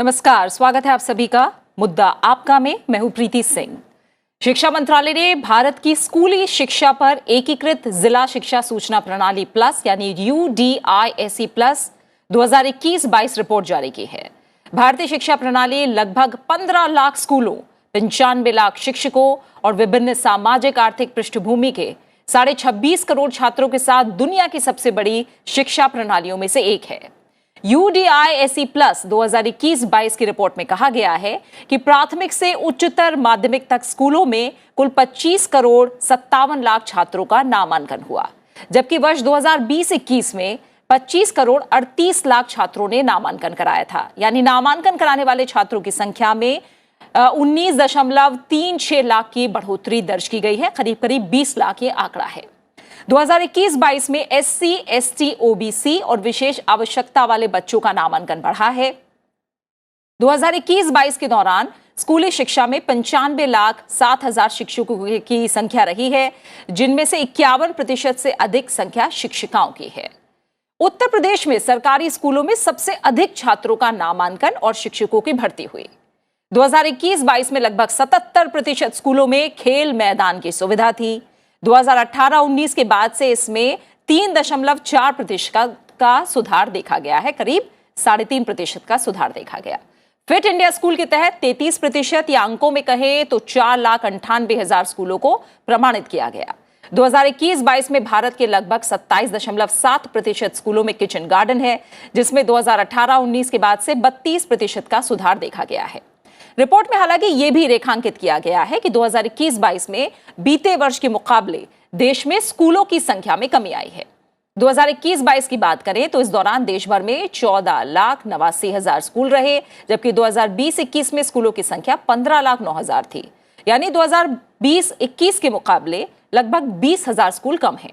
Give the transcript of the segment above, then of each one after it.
नमस्कार, स्वागत है आप सभी का मुद्दा आपका में। मैं हूं प्रीति सिंह। शिक्षा मंत्रालय ने भारत की स्कूली शिक्षा पर एकीकृत जिला शिक्षा सूचना प्रणाली प्लस यानी UDISE प्लस 2021-22 रिपोर्ट जारी की है। भारतीय शिक्षा प्रणाली लगभग 15 लाख स्कूलों, 95 लाख शिक्षकों और विभिन्न सामाजिक आर्थिक पृष्ठभूमि के 26.5 करोड़ छात्रों के साथ दुनिया की सबसे बड़ी शिक्षा प्रणालियों में से एक है। UDISE प्लस 2021-22 की रिपोर्ट में कहा गया है कि प्राथमिक से उच्चतर माध्यमिक तक स्कूलों में कुल 25 करोड़ 57 लाख छात्रों का नामांकन हुआ, जबकि वर्ष 2020-21 में 25 करोड़ 38 लाख छात्रों ने नामांकन कराया था। यानी नामांकन कराने वाले छात्रों की संख्या में 19.36 लाख की बढ़ोतरी दर्ज की गई है। करीब करीब 20 लाख ये आंकड़ा है। 2021-22 में SC, ST, OBC और विशेष आवश्यकता वाले बच्चों का नामांकन बढ़ा है। 2021-22 के दौरान स्कूली शिक्षा में 95,07,000 शिक्षकों की संख्या रही है, जिनमें से 51% से अधिक संख्या शिक्षिकाओं की है। उत्तर प्रदेश में सरकारी स्कूलों में सबसे अधिक छात्रों का नामांकन और शिक्षकों की भर्ती हुई। 2021-22 में लगभग 77% स्कूलों में खेल मैदान की सुविधा थी। 2018-19 के बाद से इसमें 3.4% का सुधार देखा गया है, करीब 3.5% का सुधार देखा गया। फिट इंडिया स्कूल के तहत 33% या अंकों में कहें तो 4,98,000 स्कूलों को प्रमाणित किया गया। 2021-22 में भारत के लगभग 27.7% स्कूलों में किचन गार्डन है, जिसमें 2018-19 के बाद से 32% का सुधार देखा गया है। रिपोर्ट में हालांकि यह भी रेखांकित किया गया है कि 2021-22 में बीते वर्ष के मुकाबले देश में स्कूलों की संख्या में कमी आई है। 2021-22 की बात करें तो इस दौरान देश भर में 14,89,000 स्कूल रहे, जबकि 2020-21 में स्कूलों की संख्या 15,09,000 थी। यानी 2020-21 के मुकाबले लगभग 20,000 स्कूल कम हैं।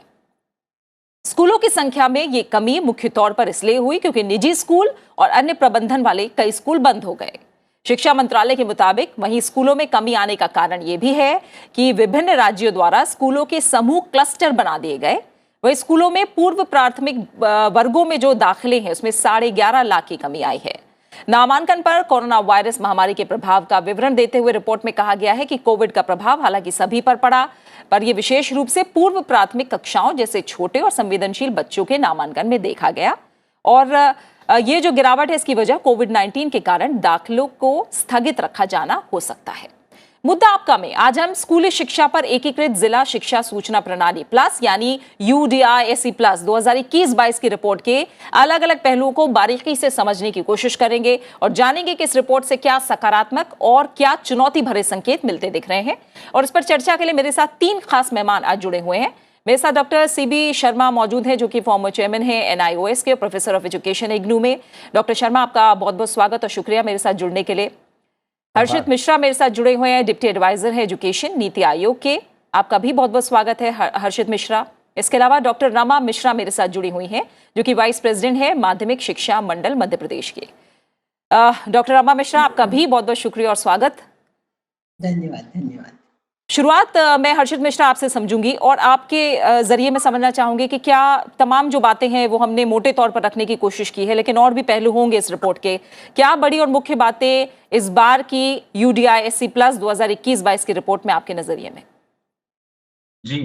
स्कूलों की संख्या में ये कमी मुख्य तौर पर इसलिए हुई क्योंकि निजी स्कूल और अन्य प्रबंधन वाले कई स्कूल बंद हो गए। शिक्षा मंत्रालय के मुताबिक वहीं स्कूलों में कमी आने का कारण यह भी है कि विभिन्न राज्यों द्वारा स्कूलों के समूह क्लस्टर बना दिए गए। वहीं स्कूलों में पूर्व प्राथमिक वर्गों में जो दाखिले हैं उसमें 11.5 लाख की कमी आई है। नामांकन पर कोरोना वायरस महामारी के प्रभाव का विवरण देते हुए रिपोर्ट में कहा गया है कि कोविड का प्रभाव हालांकि सभी पर पड़ा, पर यह विशेष रूप से पूर्व प्राथमिक कक्षाओं जैसे छोटे और संवेदनशील बच्चों के नामांकन में देखा गया। और ये जो गिरावट है इसकी वजह कोविड-19 के कारण दाखिलों को स्थगित रखा जाना हो सकता है। मुद्दा आपका में आज हम स्कूली शिक्षा पर एकीकृत जिला शिक्षा सूचना प्रणाली प्लस यानी UDISE प्लस 2021-22 की रिपोर्ट के अलग अलग पहलुओं को बारीकी से समझने की कोशिश करेंगे और जानेंगे कि इस रिपोर्ट से क्या सकारात्मक और क्या चुनौती भरे संकेत मिलते दिख रहे हैं। और इस पर चर्चा के लिए मेरे साथ 3 खास मेहमान आज जुड़े हुए हैं। मेरे साथ डॉक्टर CB शर्मा मौजूद हैं, जो कि फॉर्मर चेयरमैन हैं NIOS के, प्रोफेसर ऑफ एजुकेशन इग्नू में। डॉक्टर शर्मा, आपका बहुत बहुत स्वागत और शुक्रिया मेरे साथ जुड़ने के लिए। हर्षित मिश्रा मेरे साथ जुड़े हुए हैं, डिप्टी एडवाइजर है एजुकेशन नीति आयोग के। आपका भी बहुत बहुत स्वागत है हर्षित मिश्रा। इसके अलावा डॉक्टर रमा मिश्रा मेरे साथ जुड़ी हुई हैं, जो कि वाइस प्रेसिडेंट है माध्यमिक शिक्षा मंडल मध्य प्रदेश के। डॉक्टर रमा मिश्रा, आपका भी बहुत बहुत शुक्रिया और स्वागत। धन्यवाद। शुरुआत मैं हर्षित मिश्रा आपसे समझूंगी और आपके जरिए मैं समझना चाहूंगी कि क्या तमाम जो बातें हैं वो हमने मोटे तौर पर रखने की कोशिश की है, लेकिन और भी पहलू होंगे इस रिपोर्ट के। क्या बड़ी और मुख्य बातें इस बार की UDISE प्लस 2021-22 की रिपोर्ट में आपके नजरिए में? जी,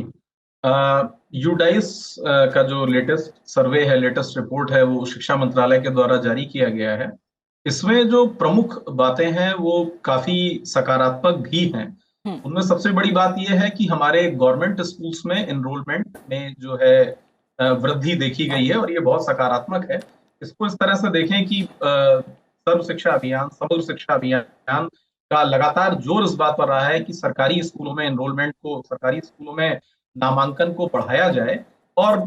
UDISE का जो लेटेस्ट सर्वे है, लेटेस्ट रिपोर्ट है, वो शिक्षा मंत्रालय के द्वारा जारी किया गया है। इसमें जो प्रमुख बातें हैं वो काफी सकारात्मक भी हैं। उनमें सबसे बड़ी बात यह है कि हमारे गवर्नमेंट स्कूल्स में एनरोलमेंट में जो है वृद्धि देखी गई है और ये बहुत सकारात्मक है। इसको इस तरह से देखें कि सर्व शिक्षा अभियान, समग्र शिक्षा अभियान का लगातार जोर इस बात पर रहा है कि सरकारी स्कूलों में एनरोलमेंट को, सरकारी स्कूलों में नामांकन को बढ़ाया जाए। और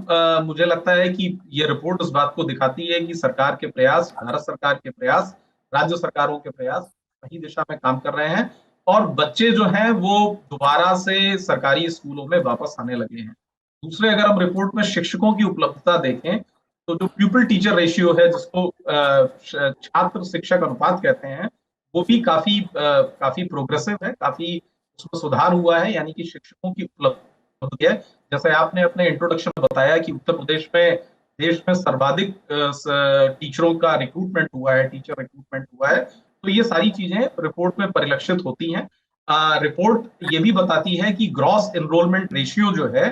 मुझे लगता है कि ये रिपोर्ट इस बात को दिखाती है कि सरकार के प्रयास, भारत सरकार के प्रयास, राज्य सरकारों के प्रयास सही दिशा में काम कर रहे हैं और बच्चे जो हैं वो दोबारा से सरकारी स्कूलों में वापस आने लगे हैं। दूसरे, अगर हम रिपोर्ट में शिक्षकों की उपलब्धता देखें तो जो प्यूपिल टीचर रेशियो है, जिसको छात्र शिक्षक अनुपात कहते हैं, वो भी काफी प्रोग्रेसिव है, काफी उसमें सुधार हुआ है। यानी कि शिक्षकों की उपलब्धता है, जैसे आपने अपने इंट्रोडक्शन में बताया कि उत्तर प्रदेश में देश में सर्वाधिक टीचरों का रिक्रूटमेंट हुआ है, टीचर रिक्रूटमेंट हुआ है, तो ये सारी चीजें रिपोर्ट में परिलक्षित होती हैं। रिपोर्ट ये भी बताती है कि ग्रॉस एनरोलमेंट रेशियो जो है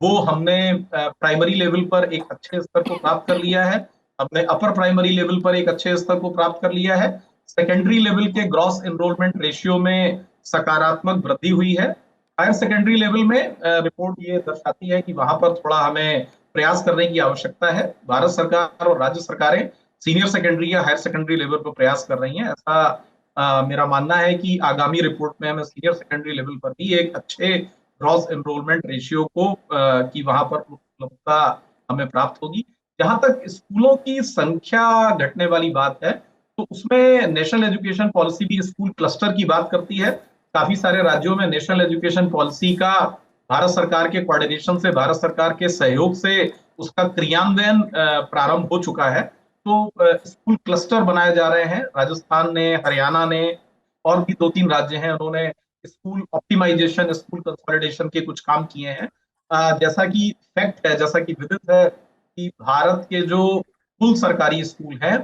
वो हमने प्राइमरी लेवल पर एक अच्छे स्तर को प्राप्त कर लिया है, हमने अपर प्राइमरी लेवल पर एक अच्छे स्तर को प्राप्त कर लिया है। सेकेंडरी लेवल के ग्रॉस एनरोलमेंट रेशियो में सकारात्मक वृद्धि हुई है। हायर सेकेंडरी लेवल में रिपोर्ट ये दर्शाती है कि वहां पर थोड़ा हमें प्रयास करने की आवश्यकता है। भारत सरकार और राज्य सरकारें सीनियर सेकेंडरी या हायर सेकेंडरी लेवल पर प्रयास कर रही हैं। ऐसा मेरा मानना है कि आगामी रिपोर्ट में हमें सीनियर सेकेंडरी लेवल पर भी एक अच्छे ग्रॉस एनरोलमेंट रेशियो को की वहां पर उपलब्धता हमें प्राप्त होगी। जहां तक स्कूलों की संख्या घटने वाली बात है, तो उसमें नेशनल एजुकेशन पॉलिसी भी स्कूल क्लस्टर की बात करती है। काफी सारे राज्यों में नेशनल एजुकेशन पॉलिसी का भारत सरकार के कोऑर्डिनेशन से, भारत सरकार के सहयोग से उसका क्रियान्वयन प्रारंभ हो चुका है। तो स्कूल क्लस्टर बनाए जा रहे हैं। राजस्थान ने, हरियाणा ने और भी 2-3 राज्य हैं, उन्होंने स्कूल ऑप्टिमाइजेशन, स्कूल कंसोलिडेशन के कुछ काम किए हैं। जैसा कि फैक्ट है, जैसा कि विदित है कि भारत के जो कुल सरकारी स्कूल हैं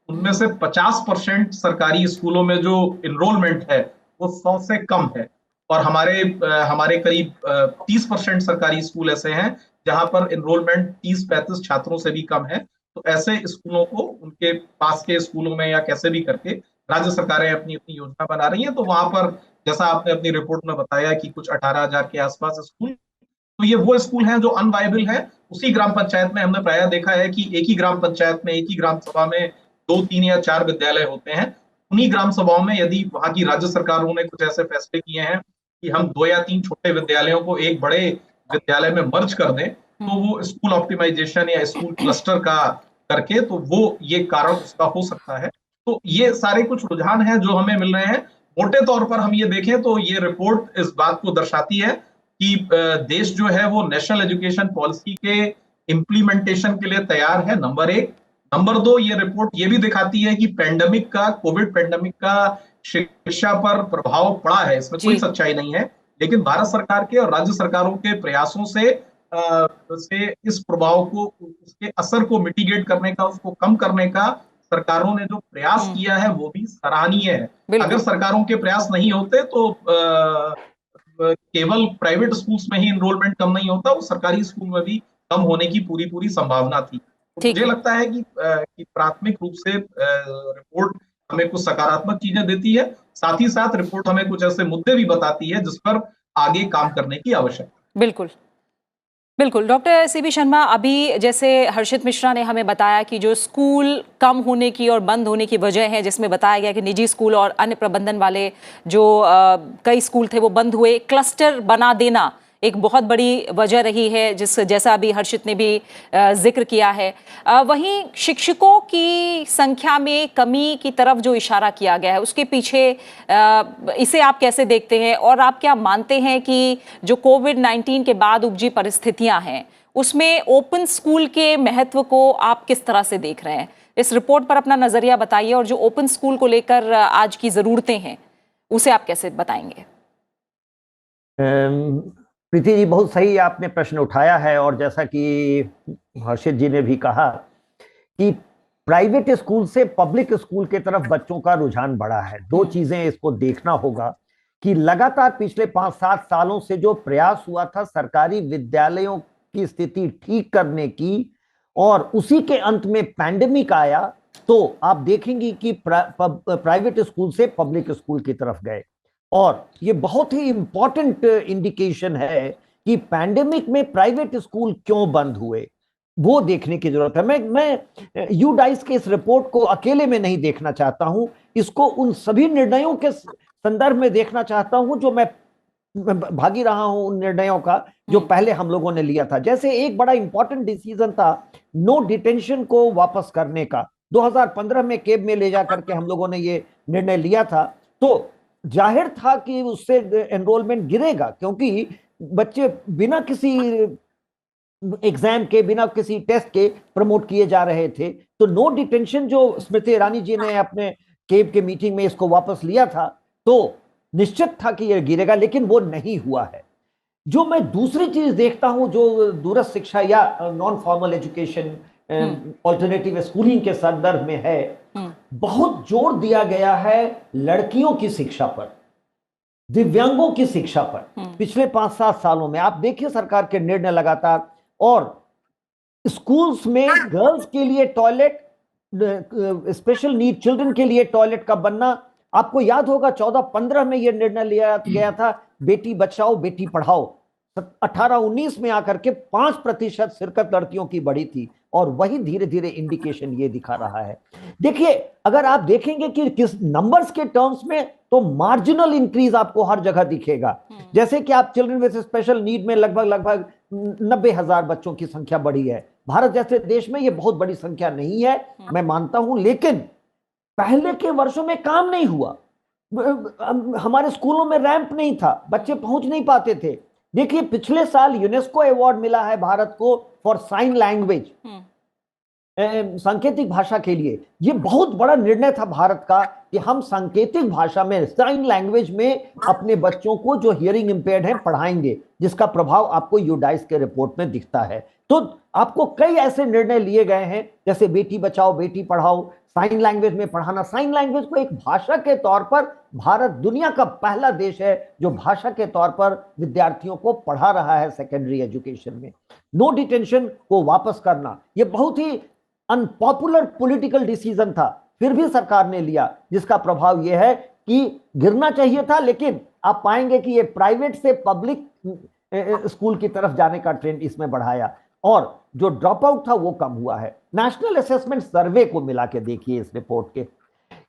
उनमें से 50% सरकारी स्कूलों में जो इनरोलमेंट है वो 100 से कम है, और हमारे करीब 30% सरकारी स्कूल ऐसे हैं जहां पर इनरोलमेंट 30-35 छात्रों से भी कम है। तो ऐसे स्कूलों को उनके पास के स्कूलों में या कैसे भी करके राज्य सरकारें अपनी अपनी योजना बना रही हैं। तो वहां पर जैसा आपने अपनी रिपोर्ट में बताया कि कुछ 18,000 के आसपास स्कूल, तो ये वो स्कूल हैं जो अनवायबल है। उसी ग्राम पंचायत में हमने प्रायः देखा है कि एक ही ग्राम पंचायत में, एक ही ग्राम सभा में 2-3 या 4 विद्यालय होते हैं। उन्हीं ग्राम सभाओं में यदि वहां की राज्य सरकारों ने कुछ ऐसे फैसले किए हैं कि हम 2 या 3 छोटे विद्यालयों को एक बड़े विद्यालय में मर्ज कर दें, तो वो स्कूल ऑप्टिमाइजेशन या स्कूल क्लस्टर का करके, तो वो ये कारण उसका हो सकता है। तो ये सारे कुछ रुझान हैं जो हमें मिल रहे हैं। मोटे तौर पर हम ये देखें तो ये रिपोर्ट इस बात को दर्शाती है कि देश जो है वो नेशनल एजुकेशन पॉलिसी के इम्प्लीमेंटेशन के लिए तैयार है, नंबर 1। नंबर 2, ये रिपोर्ट ये भी दिखाती है कि कोविड पैंडेमिक का शिक्षा पर प्रभाव पड़ा है, इसमें कोई सच्चाई नहीं है। लेकिन भारत सरकार के और राज्य सरकारों के प्रयासों से इस प्रभाव को, उसके असर को मिटिगेट करने का, उसको कम करने का सरकारों ने जो प्रयास किया है वो भी सराहनीय है। अगर सरकारों के प्रयास नहीं होते तो केवल प्राइवेट स्कूल्स में ही इनरोलमेंट कम नहीं होता, वो सरकारी स्कूल में भी कम होने की पूरी संभावना थी। तो मुझे लगता है कि प्राथमिक रूप से रिपोर्ट हमें कुछ सकारात्मक चीजें देती है, साथ ही साथ रिपोर्ट हमें कुछ ऐसे मुद्दे भी बताती है जिस पर आगे काम करने की आवश्यकता। बिल्कुल बिल्कुल। डॉक्टर सीबी शर्मा, अभी जैसे हर्षित मिश्रा ने हमें बताया कि जो स्कूल कम होने की और बंद होने की वजह है, जिसमें बताया गया कि निजी स्कूल और अन्य प्रबंधन वाले जो कई स्कूल थे वो बंद हुए, क्लस्टर बना देना एक बहुत बड़ी वजह रही है, जैसा अभी हर्षित ने भी जिक्र किया है। वहीं शिक्षकों की संख्या में कमी की तरफ जो इशारा किया गया है, उसके पीछे इसे आप कैसे देखते हैं, और आप क्या मानते हैं कि जो कोविड-19 के बाद उपजी परिस्थितियां हैं उसमें ओपन स्कूल के महत्व को आप किस तरह से देख रहे हैं? इस रिपोर्ट पर अपना नजरिया बताइए, और जो ओपन स्कूल को लेकर आज की जरूरतें हैं उसे आप कैसे बताएंगे? प्रीति जी, बहुत सही आपने प्रश्न उठाया है, और जैसा कि हर्षित जी ने भी कहा कि प्राइवेट स्कूल से पब्लिक स्कूल के तरफ बच्चों का रुझान बढ़ा है। 2 चीजें इसको देखना होगा कि लगातार पिछले 5-7 सालों से जो प्रयास हुआ था सरकारी विद्यालयों की स्थिति ठीक करने की, और उसी के अंत में पैंडेमिक आया, तो आप देखेंगे कि प्राइवेट स्कूल से पब्लिक स्कूल की तरफ गए। और ये बहुत ही इंपॉर्टेंट इंडिकेशन है कि पैंडेमिक में प्राइवेट स्कूल क्यों बंद हुए, वो देखने की जरूरत है। मैं यूडाइस के इस रिपोर्ट को अकेले में नहीं देखना चाहता हूं, इसको उन सभी निर्णयों के संदर्भ में देखना चाहता हूं जो मैं भागी रहा हूं, उन निर्णयों का जो पहले हम लोगों ने लिया था। जैसे एक बड़ा इंपॉर्टेंट डिसीजन था नो डिटेंशन को वापस करने का, 2015 में केब में ले जाकर के हम लोगों ने ये निर्णय लिया था। तो जाहिर था कि उससे एनरोलमेंट गिरेगा, क्योंकि बच्चे बिना किसी एग्जाम के, बिना किसी टेस्ट के प्रमोट किए जा रहे थे। तो नो डिटेंशन जो स्मृति ईरानी जी ने अपने केब के मीटिंग में इसको वापस लिया था, तो निश्चित था कि यह गिरेगा, लेकिन वो नहीं हुआ है। जो मैं दूसरी चीज देखता हूं, जो दूरस्थ शिक्षा या non formal education alternative schooling के संदर्भ में है, बहुत जोर दिया गया है लड़कियों की शिक्षा पर, दिव्यांगों की शिक्षा पर। पिछले 5-7 सालों में आप देखिए सरकार के निर्णय लगातार, और स्कूल्स में गर्ल्स के लिए टॉयलेट, स्पेशल नीड चिल्ड्रन के लिए टॉयलेट का बनना। आपको याद होगा 14-15 में यह निर्णय लिया गया था, बेटी बचाओ बेटी पढ़ाओ। 18-19 में आकर के 5% शिरकत लड़कियों की बढ़ी थी, और वही धीरे धीरे इंडिकेशन ये दिखा रहा है। देखिए, अगर आप देखेंगे कि किस नंबर्स के टर्म्स में, तो मार्जिनल इंक्रीज आपको हर जगह दिखेगा। जैसे कि आप चिल्ड्रन विद स्पेशल नीड में लगभग 90,000 बच्चों की संख्या बढ़ी है। भारत जैसे देश में ये बहुत बड़ी संख्या नहीं है, मैं मानता हूं, लेकिन पहले के वर्षों में काम नहीं हुआ। हमारे स्कूलों में रैंप नहीं था, बच्चे पहुंच नहीं पाते थे। देखिए, पिछले साल यूनेस्को अवार्ड मिला है भारत को फॉर साइन लैंग्वेज, सांकेतिक भाषा के लिए। ये बहुत बड़ा निर्णय था भारत का कि हम सांकेतिक भाषा में, साइन लैंग्वेज में अपने बच्चों को जो हियरिंग इंपेयर्ड हैं पढ़ाएंगे, जिसका प्रभाव आपको यूडाइस के रिपोर्ट में दिखता है। तो आपको कई ऐसे निर्णय लिए गए हैं, जैसे बेटी बचाओ बेटी पढ़ाओ, साइन लैंग्वेज में पढ़ाना। साइन लैंग्वेज को एक भाषा के तौर पर भारत दुनिया का पहला देश है जो भाषा के तौर पर विद्यार्थियों को पढ़ा रहा है सेकेंडरी एजुकेशन में। नो डिटेंशन को वापस करना, यह बहुत ही अनपॉपुलर पॉलिटिकल डिसीजन था, फिर भी सरकार ने लिया, जिसका प्रभाव यह है कि गिरना चाहिए था, लेकिन आप पाएंगे कि ये प्राइवेट से पब्लिक स्कूल की तरफ जाने का ट्रेंड इसमें बढ़ाया, और जो ड्रॉप आउट था वो कम हुआ है। नेशनल असेसमेंट सर्वे को मिला के देखिए इस रिपोर्ट के,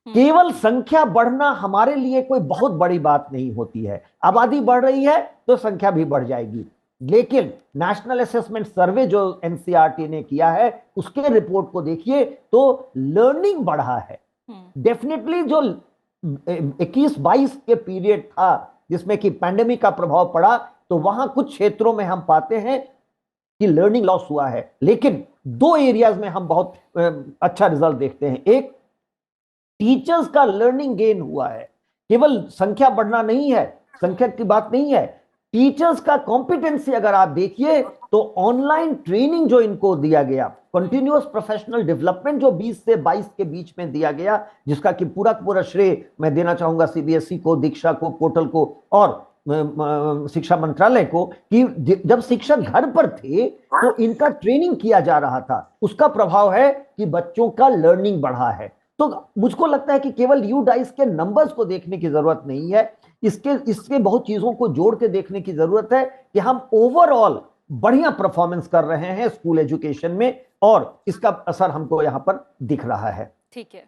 केवल संख्या बढ़ना हमारे लिए कोई बहुत बड़ी बात नहीं होती है। आबादी बढ़ रही है तो संख्या भी बढ़ जाएगी, लेकिन नेशनल असेसमेंट सर्वे जो एनसीईआरटी ने किया है उसके रिपोर्ट को देखिए तो लर्निंग बढ़ा है। डेफिनेटली जो 21-22 के पीरियड था जिसमें कि पैंडेमिक का प्रभाव पड़ा, तो वहां कुछ क्षेत्रों में हम पाते हैं कि लर्निंग लॉस हुआ है, लेकिन 2 एरियाज में हम बहुत अच्छा रिजल्ट देखते हैं। एक, टीचर्स का लर्निंग गेन हुआ है, केवल संख्या बढ़ना नहीं है, संख्या की बात नहीं है, टीचर्स का कॉम्पिटेंसी अगर आप देखिए तो ऑनलाइन ट्रेनिंग जो इनको दिया गया, कंटिन्यूअस प्रोफेशनल डेवलपमेंट जो 20 से 22 के बीच में दिया गया, जिसका कि पूरा श्रेय मैं देना चाहूंगा सीबीएसई को, दीक्षा को, पोर्टल को और शिक्षा मंत्रालय को, कि जब शिक्षक घर पर थे तो इनका ट्रेनिंग किया जा रहा था, उसका प्रभाव है कि बच्चों का लर्निंग बढ़ा है। तो मुझको लगता है कि केवल यूडाइस के नंबर्स को देखने की जरूरत नहीं है, इसके बहुत चीजों को जोड़ के देखने की जरूरत है कि हम ओवरऑल बढ़िया परफॉर्मेंस कर रहे हैं स्कूल एजुकेशन में, और इसका असर हमको यहाँ पर दिख रहा है। ठीक है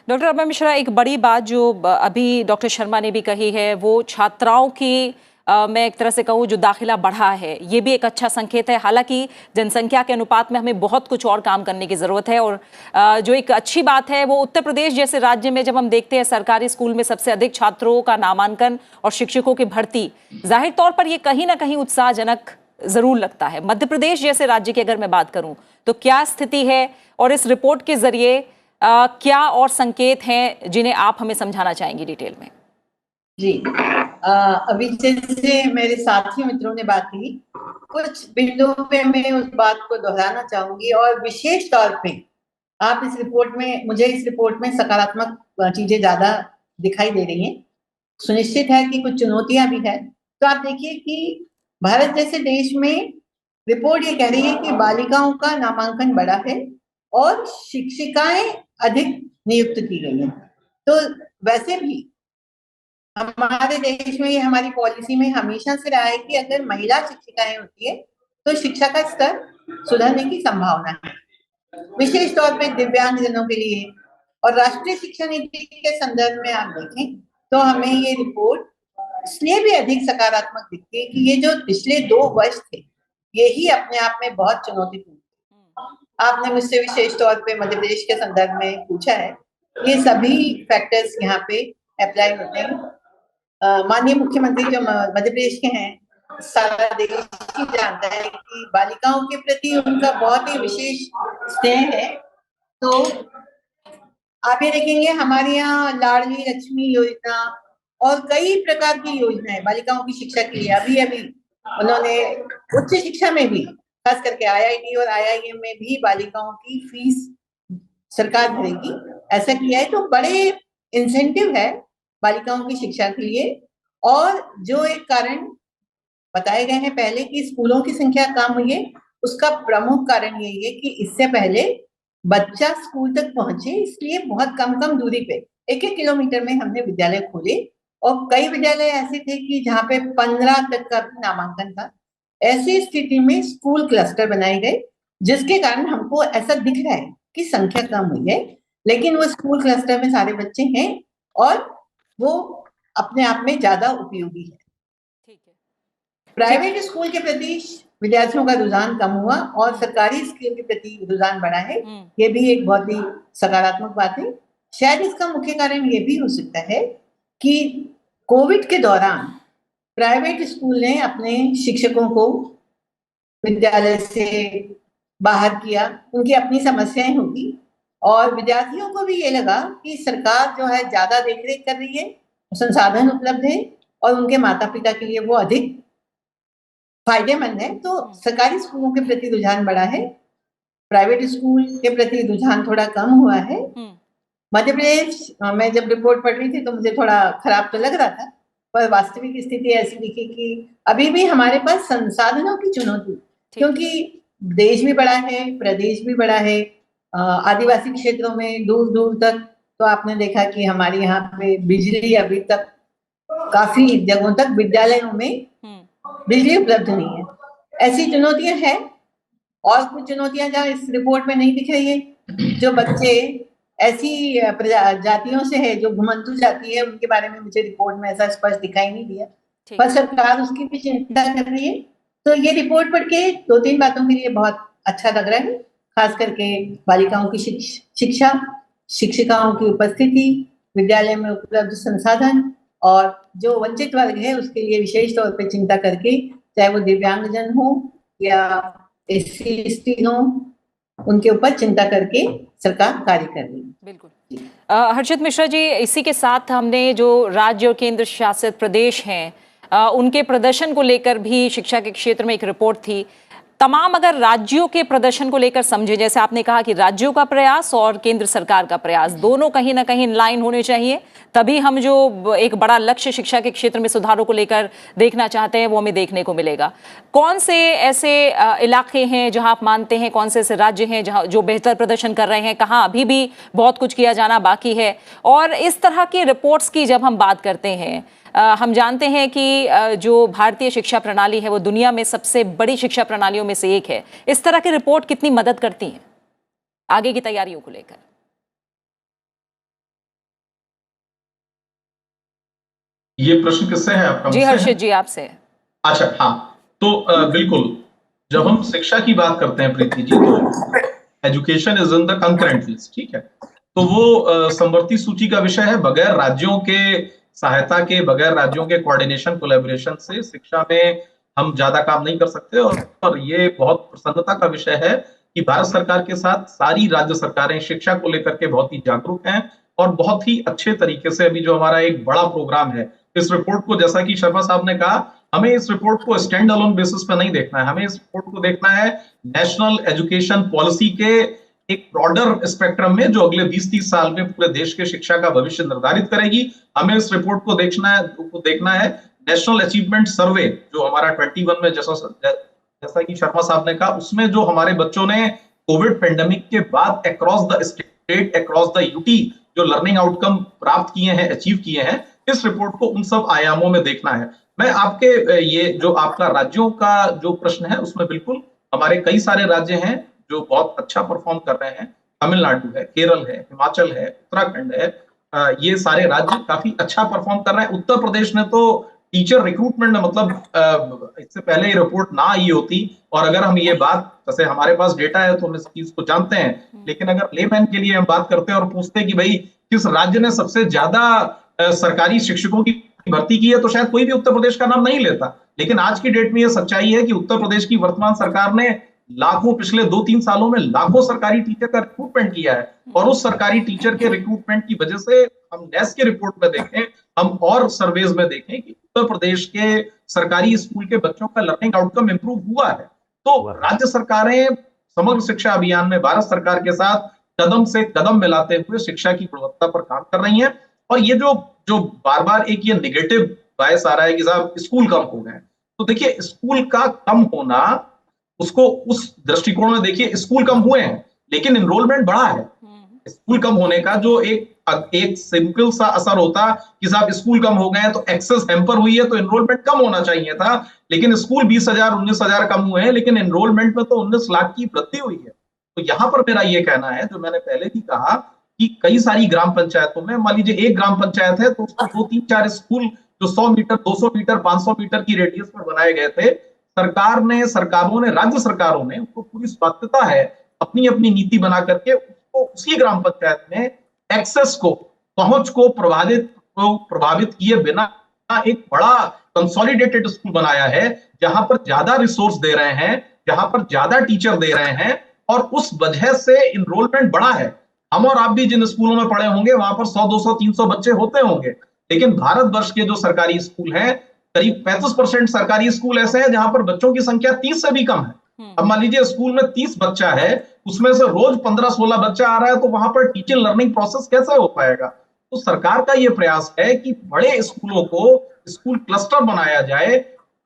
डॉक्टर अभय मिश्रा, एक बड़ी बात जो अभी डॉक्टर शर्मा ने भी कही है वो छात्राओं की मैं एक तरह से कहूँ जो दाखिला बढ़ा है, ये भी एक अच्छा संकेत है। हालांकि जनसंख्या के अनुपात में हमें बहुत कुछ और काम करने की ज़रूरत है, और जो एक अच्छी बात है वो उत्तर प्रदेश जैसे राज्य में जब हम देखते हैं सरकारी स्कूल में सबसे अधिक छात्रों का नामांकन और शिक्षकों की भर्ती, जाहिर तौर पर ये कहीं ना कहीं उत्साहजनक ज़रूर लगता है। मध्य प्रदेश जैसे राज्य की अगर मैं बात करूँ तो क्या स्थिति है, और इस रिपोर्ट के जरिए क्या और संकेत हैं जिन्हें आप हमें समझाना चाहेंगी डिटेल में? जी, अभी जैसे मेरे साथी मित्रों ने बात की, कुछ बिंदुओं पे मैं उस बात को दोहराना चाहूंगी, और विशेष तौर पे आप इस रिपोर्ट में, मुझे इस रिपोर्ट में सकारात्मक चीजें ज्यादा दिखाई दे रही हैं। सुनिश्चित है कि कुछ चुनौतियां भी है। तो आप देखिए कि भारत जैसे देश में रिपोर्ट ये कह रही है कि बालिकाओं का नामांकन बढ़ा है और शिक्षिकाएं अधिक नियुक्त की गई हैं। तो वैसे भी हमारे देश में, ये हमारी पॉलिसी में हमेशा से रहा है कि अगर महिला शिक्षिकाएं होती है तो शिक्षा का स्तर सुधरने की संभावना है, विशेष तौर पे दिव्यांगजनों के लिए। और राष्ट्रीय शिक्षा नीति के संदर्भ में आप देखें तो हमें ये रिपोर्ट इसलिए भी अधिक सकारात्मक दिखती है कि ये जो पिछले 2 वर्ष थे यही अपने आप में बहुत चुनौतीपूर्ण थे। आपने मुझसे विशेष तौर पे मध्य प्रदेश के संदर्भ में पूछा है, ये सभी फैक्टर्स यहाँ पे अप्लाई होते हैं। माननीय मुख्यमंत्री जो मध्य प्रदेश के हैं, सारा देश ही जानता है कि बालिकाओं के प्रति उनका बहुत ही विशेष स्नेह है। तो आप ये देखेंगे हमारे यहाँ लाडली लक्ष्मी योजना और कई प्रकार की योजनाएं बालिकाओं की शिक्षा के लिए, अभी उन्होंने उच्च शिक्षा में भी खास करके आईआईटी और आईआईएम में भी बालिकाओं की फीस सरकार भरेगी, ऐसा किया है। तो बड़े इंसेंटिव है बालिकाओं की शिक्षा के लिए। और जो एक कारण बताए गए हैं पहले कि स्कूलों की संख्या कम हुई है, उसका प्रमुख कारण यही है कि इससे पहले बच्चा स्कूल तक पहुंचे, इसलिए बहुत कम कम दूरी पे 1-1 किलोमीटर में हमने विद्यालय खोले। और कई विद्यालय ऐसे थे कि जहाँ पे 15 तक का नामांकन था। ऐसी स्थिति में स्कूल क्लस्टर बनाए गए, जिसके कारण हमको ऐसा दिख रहा है कि संख्या कम हुई है, लेकिन वो स्कूल क्लस्टर में सारे बच्चे हैं और वो अपने आप में ज्यादा उपयोगी है। ठीक है। प्राइवेट स्कूल के प्रति विद्यार्थियों का रुझान कम हुआ और सरकारी स्कूल के प्रति रुझान बढ़ा है, ये भी एक बहुत ही सकारात्मक बात है। शायद इसका मुख्य कारण ये भी हो सकता है कि कोविड के दौरान प्राइवेट स्कूल ने अपने शिक्षकों को विद्यालय से बाहर किया, उनकी अपनी समस्याएं होगी और विद्यार्थियों को भी ये लगा कि सरकार जो है ज्यादा देखरेख कर रही है, संसाधन उपलब्ध है और उनके माता पिता के लिए वो अधिक फायदेमंद है। तो सरकारी स्कूलों के प्रति रुझान बढ़ा है, प्राइवेट स्कूल के प्रति रुझान थोड़ा कम हुआ है। मध्य प्रदेश में जब रिपोर्ट पढ़ रही थी तो मुझे थोड़ा खराब तो लग रहा था, पर वास्तविक स्थिति ऐसी दिखी कि अभी भी हमारे पास संसाधनों की चुनौती, क्योंकि देश भी बड़ा है, प्रदेश भी बड़ा है, आदिवासी क्षेत्रों में दूर दूर तक तो आपने देखा कि हमारे यहाँ पे बिजली अभी तक काफी जगहों तक विद्यालयों में बिजली उपलब्ध नहीं है। ऐसी चुनौतियां हैं और कुछ चुनौतियां जहाँ इस रिपोर्ट में नहीं दिख रही है। जो बच्चे ऐसी जातियों से है जो घुमंतु जाति है, उनके बारे में मुझे रिपोर्ट में ऐसा स्पष्ट दिखाई नहीं दिया, पर सरकार उसकी भी चिंता कर रही है। तो ये रिपोर्ट पढ़ के 2-3 बातों के लिए बहुत अच्छा लग रहा है, खास करके बालिकाओं की शिक्षा, शिक्षिकाओं की उपस्थिति, विद्यालय में उपलब्ध संसाधन और जो वंचित वर्ग है उसके लिए विशेष तौर पे चिंता करके, चाहे वो दिव्यांगजन हो या एससी एसटी हो, उनके ऊपर चिंता करके सरकार कार्य कर रही है। बिल्कुल। हर्षित मिश्रा जी, इसी के साथ हमने जो राज्य और केंद्र शासित प्रदेश हैं उनके प्रदर्शन को लेकर भी शिक्षा के क्षेत्र में एक रिपोर्ट थी। तमाम अगर राज्यों के प्रदर्शन को लेकर समझे, जैसे आपने कहा कि राज्यों का प्रयास और केंद्र सरकार का प्रयास दोनों कहीं ना कहीं इन लाइन होने चाहिए, तभी हम जो एक बड़ा लक्ष्य शिक्षा के क्षेत्र में सुधारों को लेकर देखना चाहते हैं वो हमें देखने को मिलेगा। कौन से ऐसे इलाके हैं जहां आप मानते हैं, कौन से ऐसे राज्य हैं जहां जो बेहतर प्रदर्शन कर रहे हैं, कहां अभी भी बहुत कुछ किया जाना बाकी है? और इस तरह की रिपोर्ट्स की जब हम बात करते हैं, हम जानते हैं कि जो भारतीय शिक्षा प्रणाली है वो दुनिया में सबसे बड़ी शिक्षा प्रणालियों में से एक है। इस तरह की रिपोर्ट कितनी मदद करती है आगे की तैयारियों को लेकर? ये प्रश्न किससे है आपका? जी हर्षित जी, आपसे। अच्छा, हाँ, तो बिल्कुल, जब हम शिक्षा की बात करते हैं प्रीति जी, तो education is in the concurrent list, ठीक है? तो वो समवर्ती सूची का विषय है। बगैर राज्यों के सहायता के, बगैर राज्यों के कोऑर्डिनेशन कोलैबोरेशन से शिक्षा में हम ज्यादा काम नहीं कर सकते। और ये बहुत प्रसन्नता का विषय है कि भारत सरकार के साथ सारी राज्य सरकारें शिक्षा को लेकर के बहुत ही जागरूक हैं और बहुत ही अच्छे तरीके से अभी जो हमारा एक बड़ा प्रोग्राम है, इस रिपोर्ट को, जैसा कि शर्मा साहब ने कहा, हमें इस रिपोर्ट को स्टैंड अलोन बेसिस पे नहीं देखना है, हमें इस रिपोर्ट को देखना है नेशनल एजुकेशन पॉलिसी के एक ब्रॉडर स्पेक्ट्रम में, जो अगले 20-30 साल में पूरे देश के शिक्षा का भविष्य निर्धारित करेगी। हमें इस रिपोर्ट को देखना है नेशनल अचीवमेंट सर्वे, जो हमारा 21 में जैसा कि शर्मा साहब ने कहा, उसमें जो हमारे बच्चों ने कोविड पेंडेमिक के बाद across the state, across the UT जो लर्निंग आउटकम प्राप्त किए हैं, अचीव किए हैं, इस रिपोर्ट को उन सब आयामों में देखना है। मैं आपके ये जो आपका राज्यों का जो प्रश्न है उसमें बिल्कुल हमारे कई सारे राज्य हैं जो बहुत अच्छा परफॉर्म कर रहे हैं। तमिलनाडु है, केरल है, हिमाचल है, उत्तराखंड है, ये सारे राज्य काफी अच्छा परफॉर्म कर रहे हैं। उत्तर प्रदेश ने तो टीचर रिक्रूटमेंट में, मतलब इससे पहले ये रिपोर्ट ना आई होती, और अगर हम ये बात, जैसे हमारे पास डेटा है तो हम इस चीज को जानते हैं, लेकिन अगर लेमैन के लिए हम बात करते हैं और पूछते हैं कि भाई किस राज्य ने सबसे ज्यादा सरकारी शिक्षकों की भर्ती की है, तो शायद कोई भी उत्तर प्रदेश का नाम नहीं लेता। लेकिन आज की डेट में यह सच्चाई है कि उत्तर प्रदेश की वर्तमान सरकार ने लाखों, पिछले 2-3 सालों में लाखों सरकारी टीचर का रिक्रूटमेंट किया है। और उस सरकारी टीचर के रिक्रूटमेंट की वजह से हम नेस के रिपोर्ट में देखें, हम और सर्वेज में देखें कि उत्तर प्रदेश के सरकारी स्कूल के बच्चों का लर्निंग आउटकम इंप्रूव हुआ है। तो राज्य सरकारें समग्र शिक्षा अभियान में भारत सरकार के साथ कदम से कदम मिलाते हुए शिक्षा की गुणवत्ता पर काम कर रही हैं। और ये जो जो बार बार एक ये निगेटिव बायस आ रहा है कि साहब स्कूल कम हो गए, तो देखिए स्कूल का कम होना, उसको उस दृष्टिकोण में देखिए, स्कूल कम हुए हैं लेकिन एनरोलमेंट बढ़ा है। स्कूल कम होने का जो एक सिंपल सा असर होता कि साहब स्कूल कम हो गए तो एक्सेस हैम्पर हुई है तो एनरोलमेंट कम होना चाहिए था, लेकिन स्कूल 20,000 19,000 कम हुए हैं लेकिन एनरोलमेंट में तो 19 लाख की वृद्धि हुई है। तो यहां पर मेरा ये कहना है, जो मैंने पहले भी कहा, कि कई सारी ग्राम पंचायतों में, मान लीजिए एक ग्राम पंचायत है तो उसको 2-3-4 स्कूल जो 100 मीटर 200 मीटर 500 मीटर की रेडियस पर बनाए गए थे, राज्य सरकारों ने उसको पूरी स्वायत्तता है अपनी अपनी नीति बना करके उसको उसी ग्राम पंचायत में एक्सेस को, पहुंच को प्रभावित किए बिना एक बड़ा कंसोलिडेटेड स्कूल बनाया है, जहां पर ज्यादा रिसोर्स दे रहे हैं, जहां पर ज्यादा टीचर दे रहे हैं, और उस वजह से एनरोलमेंट बढ़ा है। हम और आप भी जिन स्कूलों में पढ़े होंगे वहां पर 100 200 300 बच्चे होते होंगे, लेकिन भारतवर्ष के जो सरकारी स्कूल हैं, करीब 35% सरकारी स्कूल ऐसे हैं जहां पर बच्चों की संख्या 30 से भी कम है। अब मान लीजिए स्कूल में 30 बच्चा है, उसमें से रोज 15-16 बच्चा आ रहा है, तो वहां पर टीचिंग लर्निंग प्रोसेस कैसे हो पाएगा? तो सरकार का यह प्रयास है कि बड़े स्कूलों को स्कूल क्लस्टर बनाया जाए,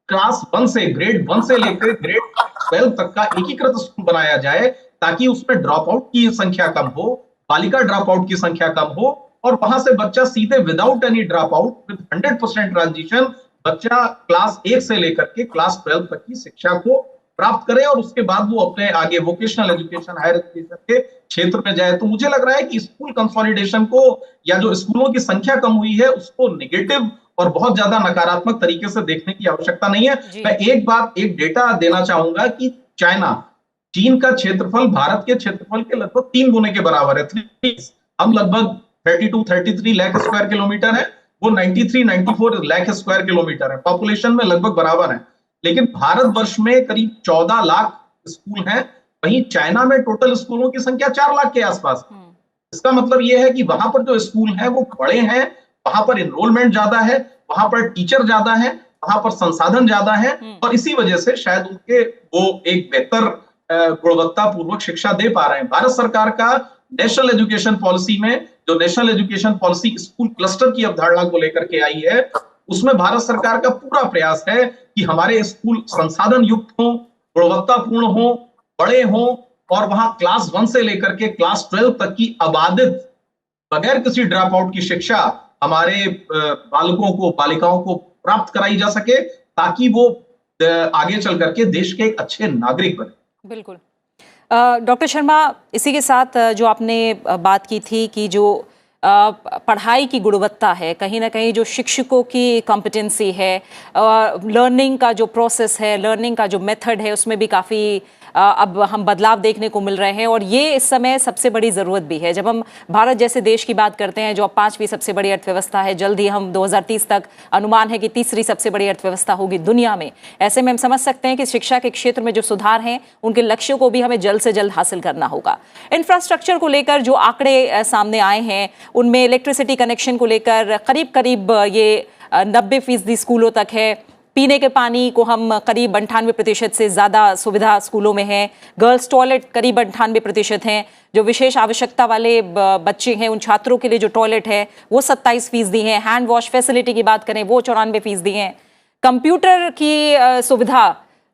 क्लास 1 से ग्रेड 1 से लेकर ग्रेड 12 तक का एकीकृत स्कूल बनाया जाए, ताकि उसमें ड्रॉप आउट की संख्या कम हो, बालिका ड्रॉप आउट की संख्या कम हो, और वहां से बच्चा सीधे without any drop out with 100% transition बच्चा क्लास 1 से लेकर के क्लास 12 तक की शिक्षा को प्राप्त करे, और उसके बाद वो अपने आगे वोकेशनल एजुकेशन, हायर एजुकेशन के क्षेत्र में जाए। तो मुझे लग रहा है कि स्कूल कंसोलिडेशन को, या जो स्कूलों की संख्या कम हुई है, उसको नेगेटिव और बहुत ज्यादा नकारात्मक तरीके से देखने की आवश्यकता नहीं है। मैं एक डेटा देना चाहूंगा कि चीन का क्षेत्रफल भारत के क्षेत्रफल के लगभग 3 गुने के बराबर है। हम लगभग 32-33 लाख स्क्वायर किलोमीटर है, वो 93-94 लाख स्क्वायर किलोमीटर है, पॉपुलेशन में लगभग बराबर है। लेकिन भारतवर्ष में करीब 14 लाख स्कूल हैं, वहीं चाइना में टोटल स्कूलों की संख्या 4 लाख के आसपास। इसका मतलब यह है कि वहां पर जो स्कूल हैं वो बड़े हैं, वहां पर एनरोलमेंट ज्यादा है, वहां पर टीचर ज्यादा है, वहां पर संसाधन ज्यादा है, और इसी वजह से शायद उनके वो एक बेहतर गुणवत्ता पूर्वक शिक्षा दे पा रहे हैं। भारत सरकार का नेशनल एजुकेशन पॉलिसी में, जो national education policy school cluster की अवधारणा को लेकर के आई है, उसमें भारत सरकार का पूरा प्रयास है कि हमारे स्कूल संसाधन युक्त हों, गुणवत्तापूर्ण हों, बड़े हों, और वहां क्लास 1 से लेकर के क्लास 12 तक की अबाधित, बगैर किसी ड्रॉप आउट की शिक्षा हमारे बालकों को, बालिकाओं को प्राप्त कराई जा सके, ताकि वो आगे चल करके देश के एक अच्छे नागरिक बने। बिल्कुल। डॉक्टर शर्मा, इसी के साथ जो आपने बात की थी कि जो पढ़ाई की गुणवत्ता है, कहीं ना कहीं जो शिक्षकों की कॉम्पिटेंसी है, लर्निंग का जो प्रोसेस है, लर्निंग का जो मेथड है, उसमें भी काफ़ी अब हम बदलाव देखने को मिल रहे हैं, और ये इस समय सबसे बड़ी ज़रूरत भी है। जब हम भारत जैसे देश की बात करते हैं जो अब 5वीं सबसे बड़ी अर्थव्यवस्था है, जल्द ही हम 2030 तक अनुमान है कि 3री सबसे बड़ी अर्थव्यवस्था होगी दुनिया में, ऐसे में हम समझ सकते हैं कि शिक्षा के क्षेत्र में जो सुधार हैं उनके लक्ष्यों को भी हमें जल्द से जल्द हासिल करना होगा। इंफ्रास्ट्रक्चर को लेकर जो आंकड़े सामने आए हैं, उनमें इलेक्ट्रिसिटी कनेक्शन को लेकर करीब करीब ये 90% स्कूलों तक है। पीने के पानी को हम करीब 98% से ज़्यादा सुविधा स्कूलों में है। गर्ल्स टॉयलेट करीब 98% हैं। जो विशेष आवश्यकता वाले बच्चे हैं, उन छात्रों के लिए जो टॉयलेट है वो 27% हैं। हैंड वॉश फैसिलिटी की बात करें वो 94% हैं। कंप्यूटर की सुविधा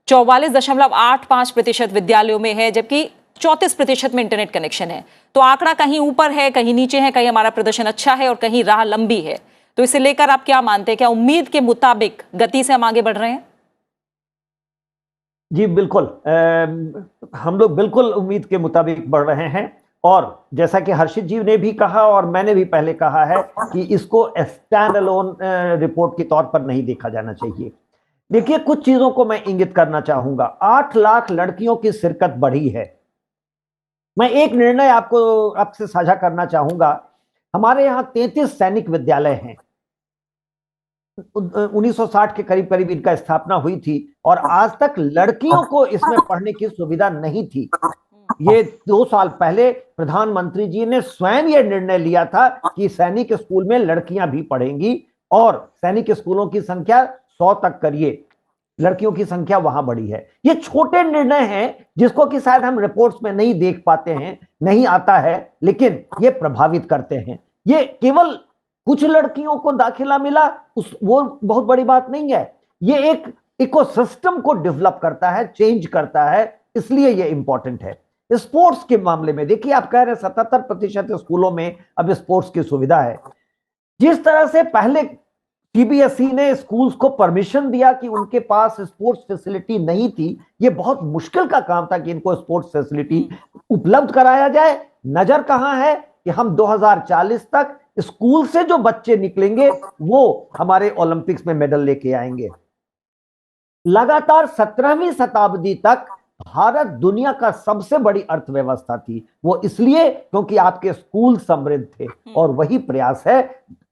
44.85% विद्यालयों में है, जबकि 34% में इंटरनेट कनेक्शन है। तो आंकड़ा कहीं ऊपर है, कहीं नीचे है, कहीं हमारा प्रदर्शन अच्छा है और कहीं राह लंबी है। तो इसे लेकर आप क्या मानते हैं, क्या उम्मीद के मुताबिक गति से हम आगे बढ़ रहे हैं? जी बिल्कुल, हम लोग बिल्कुल उम्मीद के मुताबिक बढ़ रहे हैं, और जैसा कि हर्षित जी ने भी कहा और मैंने भी पहले कहा है कि इसको स्टैंड अलोन रिपोर्ट के तौर पर नहीं देखा जाना चाहिए। देखिए, कुछ चीजों को मैं इंगित करना चाहूंगा। 8 लाख लड़कियों की शिरकत बढ़ी है। मैं एक निर्णय आपसे साझा करना चाहूंगा। हमारे यहाँ 33 सैनिक विद्यालय हैं। 1960 के करीब करीब इनका स्थापना हुई थी, और आज तक लड़कियों को इसमें पढ़ने की सुविधा नहीं थी। ये 2 साल पहले प्रधानमंत्री जी ने स्वयं ये निर्णय लिया था कि सैनिक स्कूल में लड़कियां भी पढ़ेंगी, और सैनिक स्कूलों की संख्या 100 तक करिए। लड़कियों की संख्या वहां बढ़ी है। ये छोटे निर्णय हैं जिसको कि शायद हम रिपोर्ट्स में नहीं देख पाते हैं, नहीं आता है, लेकिन ये प्रभावित करते हैं। ये केवल कुछ लड़कियों को दाखिला मिला वो बहुत बड़ी बात नहीं है, ये एक इकोसिस्टम को डेवलप करता है, चेंज करता है, इसलिए ये इंपॉर्टेंट है। स्पोर्ट्स के मामले में देखिए, आप कह रहे हैं 77% स्कूलों में अब स्पोर्ट्स की सुविधा है। जिस तरह से पहले सीबीएसई ने स्कूल्स को परमिशन दिया कि उनके पास स्पोर्ट्स फैसिलिटी नहीं थी, ये बहुत मुश्किल का काम था कि इनको स्पोर्ट्स फैसिलिटी उपलब्ध कराया जाए। नजर कहां है कि हम 2040 तक स्कूल से जो बच्चे निकलेंगे वो हमारे ओलंपिक्स में मेडल लेके आएंगे। लगातार 17वीं शताब्दी तक भारत दुनिया का सबसे बड़ी अर्थव्यवस्था थी। वो इसलिए क्योंकि आपके स्कूल समृद्ध थे, और वही प्रयास है,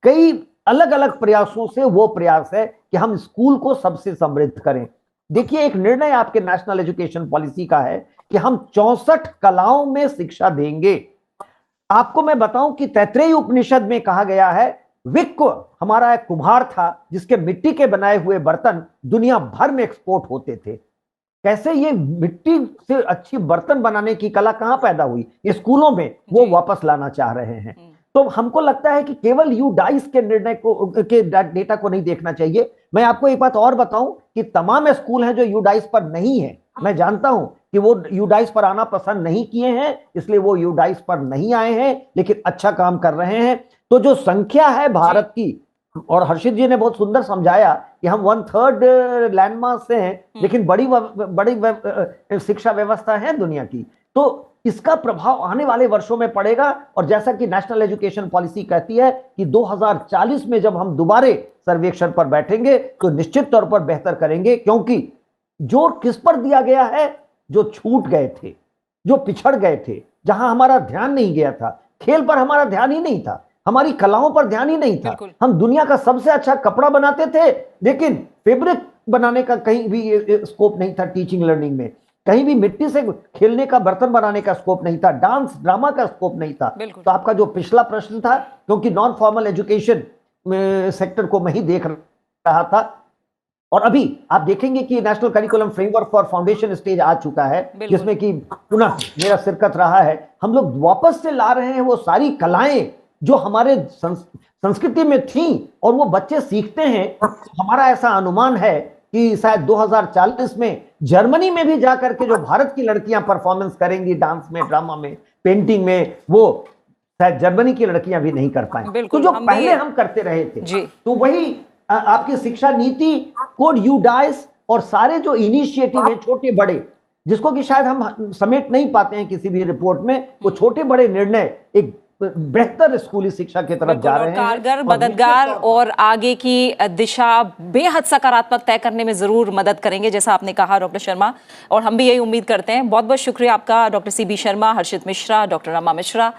कई अलग अलग प्रयासों से वो प्रयास है कि हम स्कूल को सबसे समृद्ध करें। देखिए, एक निर्णय आपके नेशनल एजुकेशन पॉलिसी का है कि हम 64 कलाओं में शिक्षा देंगे। आपको मैं बताऊं कि तैत्रेयी उपनिषद में कहा गया है, विक्व हमारा एक कुम्हार था जिसके मिट्टी के बनाए हुए बर्तन दुनिया भर में एक्सपोर्ट होते थे। कैसे ये मिट्टी से अच्छी बर्तन बनाने की कला कहां पैदा हुई? स्कूलों में वो वापस लाना चाह रहे हैं। तो हमको लगता है कि केवल यूडाइस के निर्णय को के डेटा को नहीं देखना चाहिए। मैं आपको एक बात और बताऊं कि तमाम स्कूल हैं जो यूडाइस पर नहीं है। मैं जानता हूं कि वो यूडाइस पर आना पसंद नहीं किए हैं, इसलिए वो यूडाइस पर नहीं आए हैं, लेकिन अच्छा काम कर रहे हैं। तो जो संख्या है भारत की, और हर्षित जी ने बहुत सुंदर समझाया कि हम 1/3 लैंडमार्क से हैं, लेकिन बड़ी शिक्षा व्यवस्था है दुनिया की, तो इसका प्रभाव आने वाले वर्षों में पड़ेगा। और जैसा कि नेशनल एजुकेशन पॉलिसी कहती है कि 2040 में जब हम दोबारे सर्वेक्षण पर बैठेंगे तो निश्चित तौर पर बेहतर करेंगे, क्योंकि जोर किस पर दिया गया है? जो छूट गए थे, जो पिछड़ गए थे, जहां हमारा ध्यान नहीं गया था। खेल पर हमारा ध्यान ही नहीं था, हमारी कलाओं पर ध्यान ही नहीं था। हम दुनिया का सबसे अच्छा कपड़ा बनाते थे, लेकिन फैब्रिक बनाने का कहीं भी स्कोप नहीं था। टीचिंग लर्निंग में कहीं भी मिट्टी से खेलने का, बर्तन बनाने का स्कोप नहीं था। डांस ड्रामा का स्कोप नहीं था। तो आपका जो पिछला प्रश्न था, क्योंकि नॉन फॉर्मल एजुकेशन सेक्टर को मैं ही देख रहा था, और अभी आप देखेंगे कि national curriculum framework for foundation stage आ चुका है, जिसमें कि पुनः मेरा शिरकत रहा है। हम लोग वापस से ला रहे हैं वो सारी कलाएं जो हमारे संस्कृति में थी, और वो बच्चे सीखते हैं। हमारा ऐसा अनुमान है कि शायद 2040 में जर्मनी में भी जाकर के जो भारत की लड़कियां परफॉर्मेंस करेंगी डांस में, ड्रामा में, पेंटिंग में, वो शायद जर्मनी की लड़कियां भी नहीं कर पाएंगी। तो जो पहले हम करते रहे थे, तो वही आपकी शिक्षा नीति, कोड यूडाइस और सारे जो इनिशिएटिव है छोटे बड़े, जिसको कि शायद हम समेट नहीं पाते हैं किसी भी रिपोर्ट में, वो छोटे बड़े निर्णय एक बेहतर स्कूली शिक्षा की तरफ जा रहे हैं, कारगर, मददगार और आगे की दिशा बेहद सकारात्मक तय करने में जरूर मदद करेंगे, जैसा आपने कहा डॉक्टर शर्मा, और हम भी यही उम्मीद करते हैं। बहुत बहुत शुक्रिया आपका डॉक्टर सीबी शर्मा, हर्षित मिश्रा, डॉक्टर रमा मिश्रा।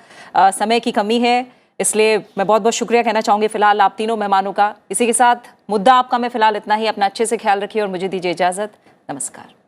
समय की कमी है, इसलिए मैं बहुत बहुत शुक्रिया कहना चाहूंगी फिलहाल आप तीनों मेहमानों का। इसी के साथ मुद्दा आपका मैं फिलहाल इतना ही। अपना अच्छे से ख्याल रखिए और मुझे दीजिए इजाजत। नमस्कार।